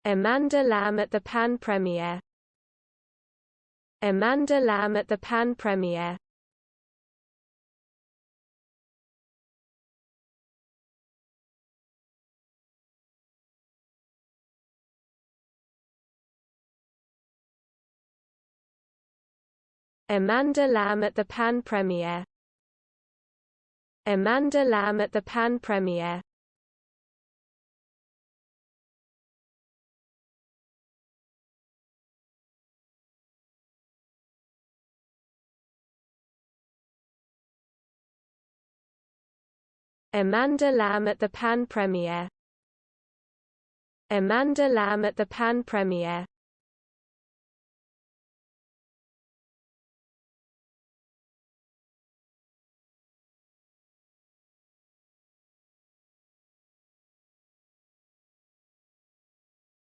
Amanda Lamb at the Pan Premiere. Amanda Lamb at the Pan Premiere. Amanda Lamb at the Pan Premiere. Amanda Lamb at the Pan Premiere. Amanda Lamb at the Pan Premiere. Amanda Lamb at the Pan Premiere.